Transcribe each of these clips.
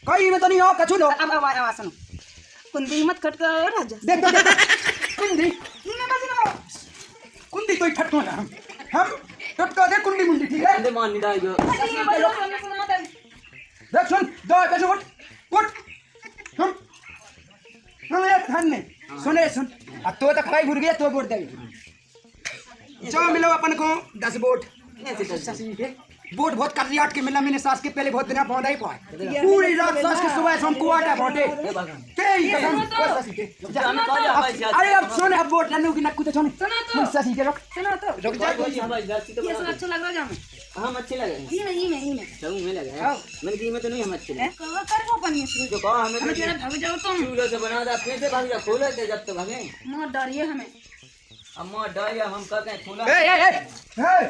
कोई में तो नहीं हो कछु लो। अब आवाज सुनो, कुंदी मत खटका राजा। देख कुंदी कुंदी तो ठटको ना हम टटका दे कुंडी मुंडी ठीक है। दे मान नहीं डाइयो देख सुन दो पैसे उठ हम एक धन ने सुन अब तो खराई भूल गया तो वोट दे जो मिलो अपन को 10 वोट वोट बहुत कर रियाट के मिला मैंने सास के पहले बहुत दिन पौधा ही पाए पूरी रात सास के सुबह शाम को आटा भोटे तेरी कसम अरे अब सुन अब वोट लेने की नक्कू तो सुन सासी के सुनो तो रुक जा ये सब अच्छा लग रहा है हम अच्छे लगे ही में सब में लगे मैंने की में तो नहीं हम अच्छे लगे कर को पनी शुरू जो कहा हमें हम तेरे भाग जाओ तुम चूल्हे से बना दा फिर से भाग जा खोले थे जब तक भागे मत डरिए हमें अम्मा डरिया हम कहते हैं खोला ए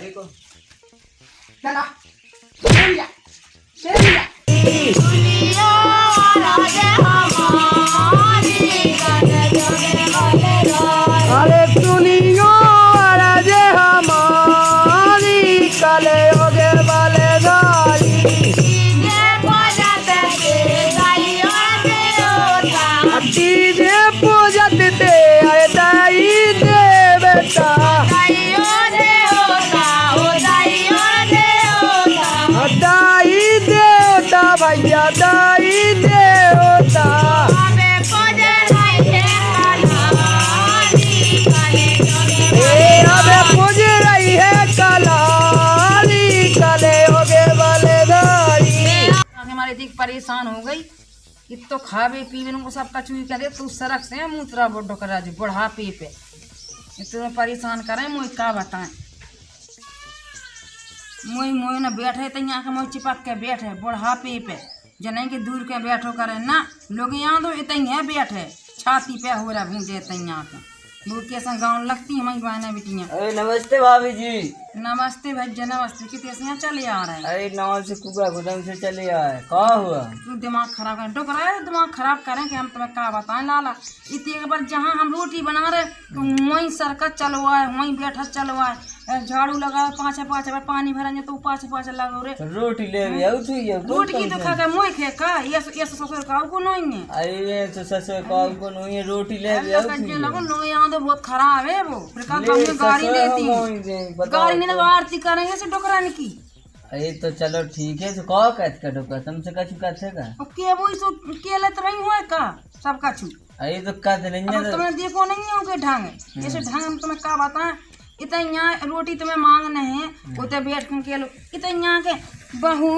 देखो चला शेरिया दुनिया राजा हमारी अरे दुनिया राजे हमारी कले होगे वाले गाली डीजे पूजत दे अरे दाई दे बेटा दाई देवता भैया दाई देवता अबे पूज रही है कलाली कले होगे वाले गाड़ी हमारे दिख परेशान हो गई इत तो खावे पीवे को सब कचुई करे तू सड़क से मूत्रा बोडो करा जी बुढ़ापे पे इतना परेशान करे मुझे का बताएं मोई न बैठे तो यहाँ के मोई चिपक के बैठे बुढ़ापे पे जने के दूर के बैठो करे ना लोग यहाँ तो इतने बैठे छाती पे हो रहा भूंजे यहाँ के दूर के संग गाँव लगती है हमारी बहना बेटियाँ। अरे नमस्ते भाभी जी। नमस्ते भैया नमस्ते कितने से यहाँ चले आ रहे हैं। अरे नाव से कुबा गुदम से चले आए कहा हुआ तू दिमाग खराब कर डोक रहा है दिमाग खराब करें कि हम तुम्हें क्या बताएं लाला इतनी एक बार जहाँ हम रोटी बना रहे तो वहीं सरकत चलवाए वहीं बैठा चलवाए झाड़ू लगाओ पाँच बार पानी भरा तो पाँच लगो रे रोटी ले रोटी की तो खा के मुँह खे का ये ससुर का को नहीं है। अरे ये तो ससुर का को नहीं है रोटी ले लगो नो यहाँ तो बहुत खराब है वो फिर का गाड़ी लेती गाड़ी नहीं आरती करेंगे से डोकराने की। अरे तो चलो ठीक है तो कहो कैसे का डोका तुमसे कछु कहते का के वो सो के लेत रही हो का सब कछु। अरे तो कहते नहीं है तुम्हें देखो नहीं हो के ढंग जैसे ढंग हम तुम्हें क्या बताएं इतना यहाँ रोटी तुम्हें मांगने हैं उतने बैठ के लो इतना यहाँ के बहू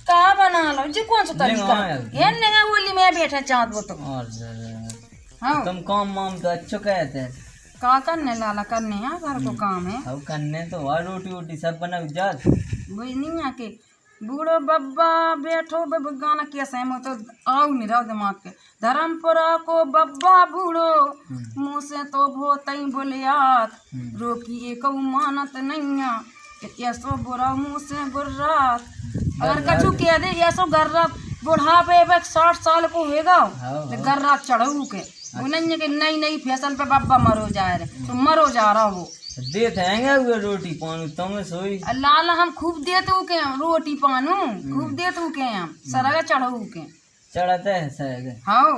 का बना लो जी कौन सा तरीका ये नहीं बोली मैं बैठा चाहत वो तो हाँ तुम काम वाम तो अच्छो कहते हैं का करने लाला करने यहाँ घर को काम है अब करने तो और रोटी वोटी सब बना जात वही नहीं आके बूढ़ो बब्बा बैठो गाना कैसे है तो आओ नहीं रहो दिमाग के धर्मपुरा को बब्बा बूढ़ो मुँह से तो बहुत ही बोलियात रोकी एक मानत नहीं ऐसो बुरा मुँह से गुर्रात अगर कछु कह दे ऐसो गर्रात बुढ़ापे 60 साल को होगा गर्रात चढ़ू के वो नहीं कि नई फैशन पे बब्बा मरो जा रहे तो मरो जा रहा वो देते हैं वो रोटी पानी तुम सोई लाला हम खूब देते के रोटी पानू खूब देते के हम सरगा चढ़ू के चढ़ाते हैं सर हाँ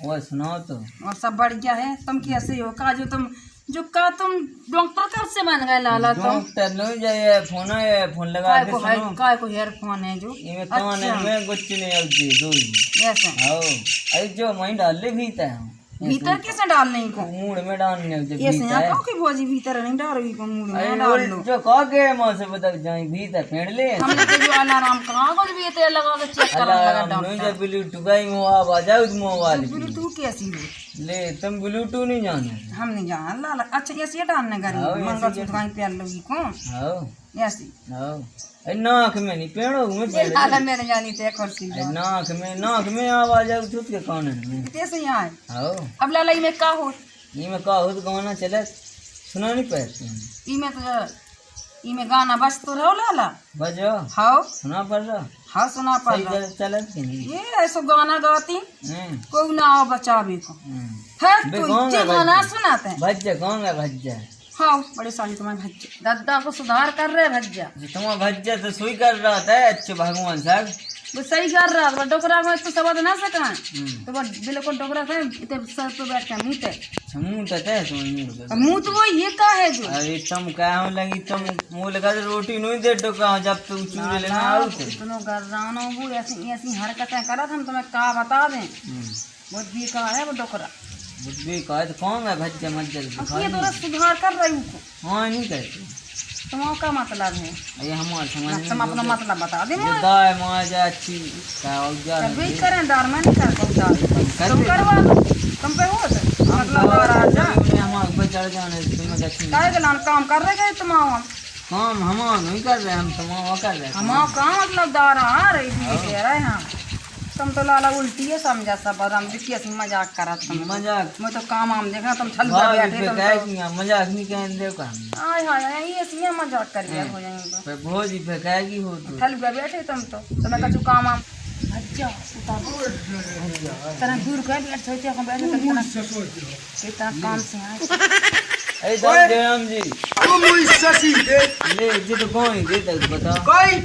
वो सुनाओ तो और सब बढ़िया है तुम कैसे हो का जो तुम डॉक्टर कब से बन गए लाला तुम डॉक्टर नहीं जाए फोन लगा के सुनो काय को हेयरफोन है जो ये कान में कुछ नहीं आती दो ऐसे आओ अरे जो मैं डाल भीतर भीतर कैसे डालने को मूड में डालने ये से यहाँ कहो कि भोजी भीतर नहीं डालोगी को मूड में डाल लो जो कह के मां से बता जाए भीतर फेंड ले हमने तो जो अलार्म कहाँ कुछ भी तेल लगा के चेक करने लगा नहीं डॉक्टर जब ब्लूटूथ का ही आवाज आए उस मोबाइल की ब्लूटूथ कैसी हो ले तुम ब्लूटूथ नहीं जाने हम नहीं जान लाला अच्छा ऐसे डालने गरीब मंगलसूत्र कहीं पे लोगी को आओ ऐसी आओ नाक में नहीं पेड़ो में लाला मेरे जानी ते कुर्सी नाक में आवाज आए उठ के कान में कैसे यहाँ है आओ अब लाला में का हो ये में का हो तो गाना चले सुना नहीं पाते इमे गाना बज तो रहो लाला बजो हाँ सुना पड़ रहा हाँ सुना पड़ रहा चले ये ऐसा गाना गाती कोई ना आओ बचावे को है तो ये गाना सुनाते हैं भज्जा कौन है भज्जा हाँ बड़े साली तुम्हारे भज्जा दादा को सुधार कर रहे भज्जा तुम्हारा भज्जा तो सुई कर रहा था अच्छे भगवान साहब वो सही कर रहा है डोकरा को तो सब ना सका तो वो बिल्कुल डोकरा से इतने सर पे बैठ के मुंह ते मुंह तते मुंह तो वो ये का है जो अरे तुम क्या हो लगी तुम मुंह लगा तो रोटी नहीं दे तो का जब तुम चूरे लेना आओ थे इतनो गर्रानो वो ऐसी ऐसी हरकतें करा हम तुम्हें का बता दें बहुत बेकार है वो डोकरा बुद्धि का तो कौन है भज्जा मज्जल अब ये तो सुधार कर रही हूँ हाँ नहीं कहते तुम्हारा क्या मतलब है ये हमारे समझ तुम अपना मतलब बता दे मुझे दाय माजा अच्छी का औजार तब भी करें दार मैं नहीं करता हूँ दार तुम करवा दो तुम पे हो तो मतलब दार आ जा हमारे ऊपर चढ़ जाने तुम्हें अच्छी काय के लान काम कर रहे गए तुम आओ काम हम नहीं कर रहे हम तुम कर रहे हम आओ काम मतलब दार आ रही थी कह रहे हैं तुम तो लाला उल्टी है समझा सब हम देखिए ऐसी मजाक करा तुम मजाक मैं तो काम आम देखा तुम छल भाई बैठे पे तुम क्या तो किया मजाक नहीं कहने दे का आय हाय ये इसलिए मजाक कर लिया हो जाएंगे पे भोजी पे क्या की हो तू छल बैठे तुम तो मैं कछु काम आम अच्छा उतार तरह दूर कर बैठ सोचे हम बैठे कितना काम से आए ए दाद जयराम जी ओ मुई शशि के ले जी तो कौन ही दे तक बताओ कोई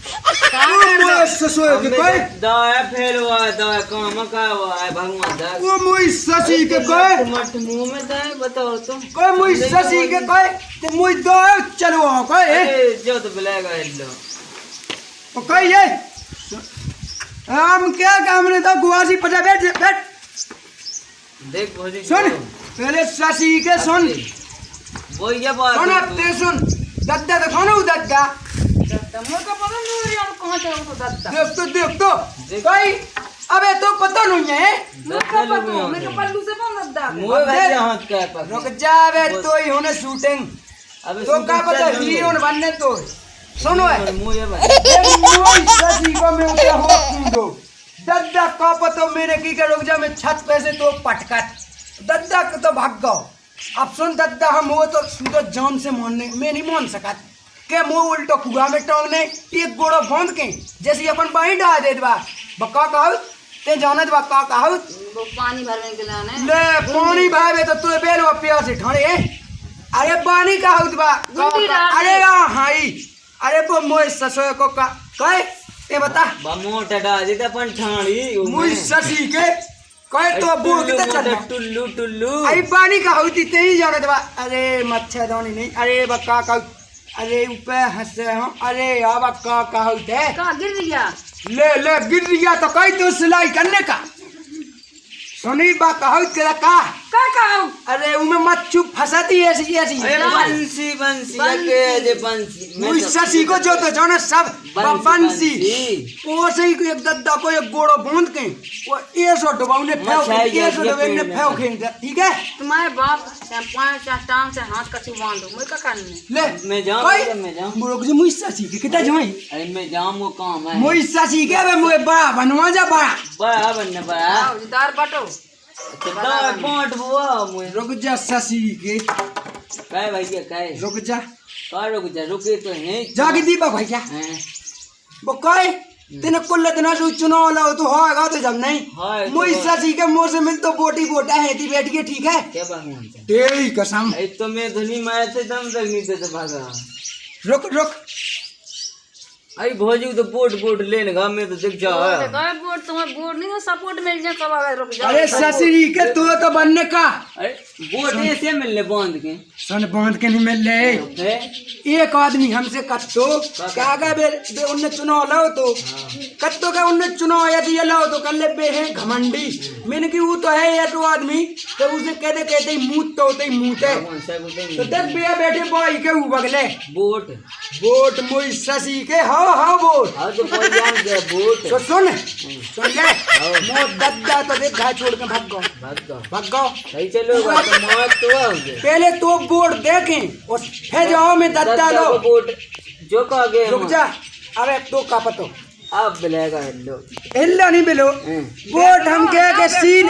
ओ मुई शशि के कोई दाया फेलवा दाया काम का हुआ है भगवान दा ओ मुई शशि के कोई मत मुंह में दाए बताओ तुम कोई मुई शशि के कोई ते मुई दो चलो कोई ए जो तो बुलाएगा हेलो ओ कोई ये हम क्या काम ने तो गुआसी पटा बैठ बैठ देख भोजी सुन पहले शशि के सुन वो ये बात सुन ते सुन दद्दा तो खाना दद्दा मुझको पता नहीं हम कहाँ से वो दद्दा देख तो कोई अबे तो पता नहीं है मुझको पता मेरे पल्लू से कौन दद्दा मुंह में हाथ का पास रुक जा बे तो ही होने शूटिंग अबे तो का पता हीरो बनने तो सुनो मुंह ये बात मोई शशि को मैं उठा हुआ कूदो दद्दा का पता मेरे की के रुक जा मैं छत पे से तो पटकट दद्दा को तो भाग गो अब सुन दद्दा हम हो तो सुधो जान से मानने मैं नहीं मान सका के मुंह उल्टो कुआ में टोंगने एक गोड़ो बांध के जैसे अपन बाई डाल दे दबा बक्का कहू ते जाने दबा का कहू वो पानी भरने के लिए ले पानी भावे तो तू बेल वो प्यास से ठाणे अरे पानी कहू दबा अरे हाई अरे वो मोय ससुर को का कहे ये बता बा मोटा डाल दे अपन ठाणी मुई शशि के कहे तो बूढ़ कितना चल टुल्लू टुल्लू अरे पानी का होती ते ही जाने दबा अरे मच्छरदानी नहीं अरे बक्का का अरे ऊपर हंसे हम अरे यार बक्का का होते कहाँ गिर गया ले गिर गया तो कहीं तो सिलाई करने का सुनी बा कहू तेरा का कहूँ अरे उमे मच्छू फंसाती ऐसी ऐसी अरे बंसी बंसी लगे जे बंसी मुई शशि को जो तो जाना सब बंसी वो से ही एक दद्दा को एक गोड़ो बांध के वो ये सो डबाउने फेंक ये सो डबाउने फेंक खेंगे ठीक है तुम्हारे बाप पाँच टांग से हाथ कछु बांधो मैं क्या करने ले मैं जाऊं मैं जाऊं मुझे जो मुई शशि के कितना जाई अरे मैं जाऊं वो काम है मुई शशि के बे मुए बड़ा बनवा जा बड़ा बड़ा बनने बड़ा आओ दार बटो दार बांट हुआ मुझे रुक जा शशि के काय भैया काय रुक जा का रुक जा रुके तो है जाके दीपा भैया हैं वो कहे तेने कुल इतना जो चुनाव लाओ तो होगा तो जब नहीं हाय मुई शशि के मुंह से मिल तो बोटी बोटा है ती बैठ के ठीक है क्या भगवान से तेरी कसम ए तो मैं धनी मारे थे दम तक नहीं थे तो भागा रुक अरे भोजी तो बोट लेने गा मैं तो देख जा बोर्ड तुम्हें बोर्ड नहीं सपोर्ट मिल जाए सब आगे रुक जाओ अरे शशि के तो बनने का अरे बोट ऐसे मिलने बांध के सन बांध के नहीं मिल रहे है एक आदमी हमसे कत्तो क्या गए बे उनने चुनाव लाओ तो कत्तो का उनने चुनाव यदि ये लाओ तो कर ले बे है घमंडी मैंने कि वो तो है ये तो आदमी तो उसे कहते ही मूत तो होते ही मूते तो देख भैया बैठे बॉय के ऊ बगले बोट मुई शशि के हाँ बोट हाँ तो कोई जान गया बोट तो सुन ले मोट दद्दा तो देख घाय छोड़ के भाग गो सही चलो तो मौत तो आओगे पहले तो बोट देखें और फिर जाओ मैं दद्दा लो बोट जो कह गए रुक जा अरे तो का पतो अब बिलेगा हेलो हिल्ला नहीं बिलो बोट हम के सीन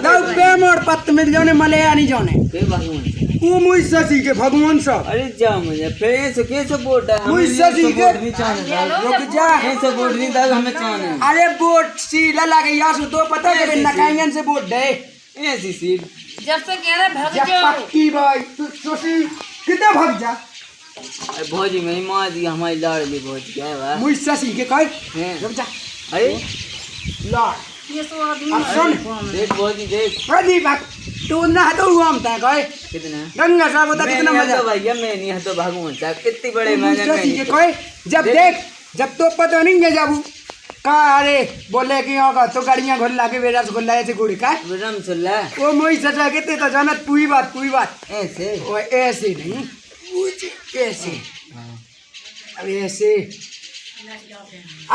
दो पेम और पत्त मिल जाने मलया नहीं जाने के भगवान वो मुई शशि के भगवान सब अरे जा मुझे फिर कैसे बोट है मुई शशि के नहीं चाहने रुक जा ऐसे बोट नहीं था हमें चाहने अरे बोट सीला लगे यार सो तो पता है कि नकायन से बोट दे ऐसी सीट जब से कह रहे भाग जब जाओ पक्की भाई तू शशि कितना भाग जा भौजी में ही मार दिया हमारी लाडली भौजी क्या है वाह मुझ शशि के कह हैं। रुक जा अरे लाड ये तो अभी अब सुन देख भौजी देख अरे बात तू ना तो हुआ हम ता कह कितना गंगा साहब होता मैं कितना नहीं मजा हतो भैया मैं नहीं हतो भगवान साहब कितने बड़े मुझ मैंने शशि के कह जब देख जब तो पता नहीं है जाबू का अरे बोले कि होगा तो गाड़ियां घोल लाके बेरा से गोला ऐसे गुड़ का विरम सुल्ला वो मोई सटा के ते तो जानत पूरी बात ऐसे वो ऐसे नहीं ऐसे अब ऐसे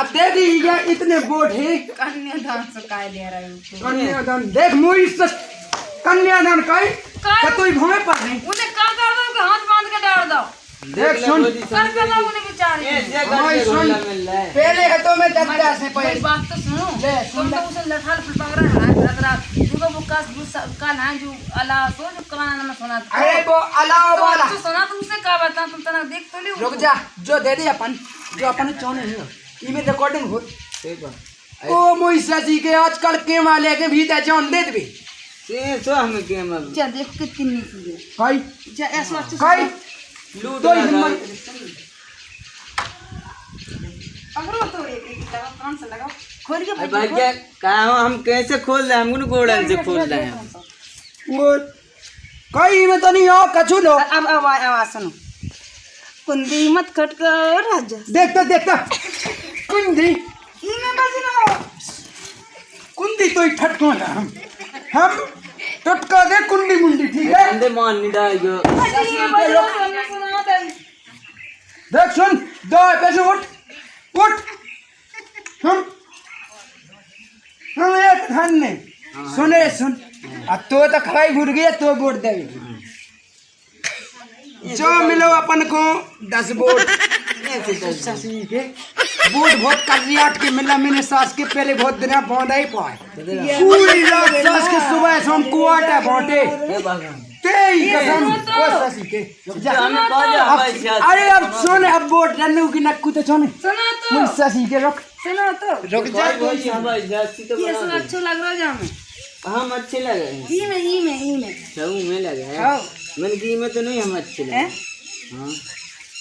अब देख ये इतने बोट है कन्यादान से काय ले रहा है कन्यादान देख मोई कन्यादान कई तो तू भूमि पर नहीं उन्हें का कर दो कि हाथ बांध के डाल दो देख सुन कर के दो उन्हें बेचारे ऐसे मोई करके सुन घोला मिल रहा है पहले है तो मैं दत्ता से मेरी पहले बात तो सुनो ले, तुम तो उसे लठाल फुटपक रहा है रात रात तुमको वो काल है जो अल्लाह सो जो काना में सुना अरे वो अलाव वाला तो सुना तुमसे क्या बता तुम तना देख तो लियो रुक जा जो दे दे अपन जो अपन चाहने हैं इमे रिकॉर्डिंग हो ठीक है ओ मोई सजी के आजकल के वाले के भीतर जान दे देबे से सो हमें के मग जा देख कितनी निकली है कई जा ऐसा अच्छे कई लूट तो रहा हिम्मत अगर तो एक दवा कान से लगाओ खोल के अरे भैया कहा हम कैसे खोल रहे हैं हमको गोड़न से खोल रहे हैं वो कई में तो नहीं हो कछु लो अब आवाज सुनो कुंदी मत खटकर राजा देखता कुंदी इने बजना कुंदी तो ही ठटको ना हम टटका दे कुंडी मुंडी ठीक है अंदे मान नहीं डालो ये बजना सुना दे देख सुन दो पैसे उठ हम एक धन ने सुन अब तो खराई भूल गया तो वोट दे जो मिलो अपन को 10 वोट शशि के वोट बहुत करियाट के मिला मैंने सास के पहले बहुत दिन पौधा ही पाए पूरी रात सास के सुबह शाम कुआटा बांटे हे भगवान तेरी कसम वो शशि के जा। हमें कहा जा हमारी शादी अरे अब सुन अब वोट रन्नू की नक्कू तो सुन सुना तो मुझ शशि के रुक सुनो तो भौजी हमारी जाति तो ये बना सब दे। अच्छा लग रहा है जामे हम अच्छे लगे हैं ई में सब में लगे हैं हाँ मैंने की में तो नहीं हम अच्छे लगे हैं? हाँ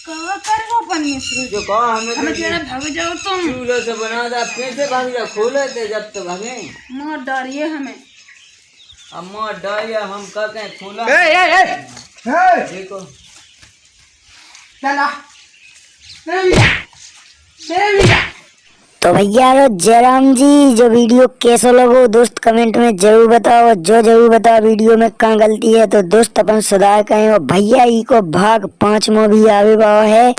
कहा कर वो परमेश्वर जो कहा हमें हमें तो तेरा भाग जाओ तुम चूल्हे से बना था कैसे भाग जा खोले थे जब तो भागे मार डरिए हमें अम्मा डाया हम कहते हैं खोला ए देखो चला देविया तो भैया जयराम जी जो वीडियो कैसा लगो दोस्त कमेंट में जरूर बताओ और जो जरूर बताओ वीडियो में कहाँ गलती है तो दोस्त अपन सुधार करें और भैया ई को भाग 5 में भी आवे हुआ है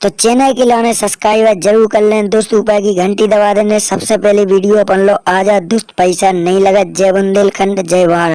तो चैनल के लाने सब्सक्राइब जरूर कर लें दोस्त ऊपर की घंटी दबा देने सबसे पहले वीडियो अपन लो आजा दोस्त पैसा नहीं लगा जय बुंदेलखंड जय भारत।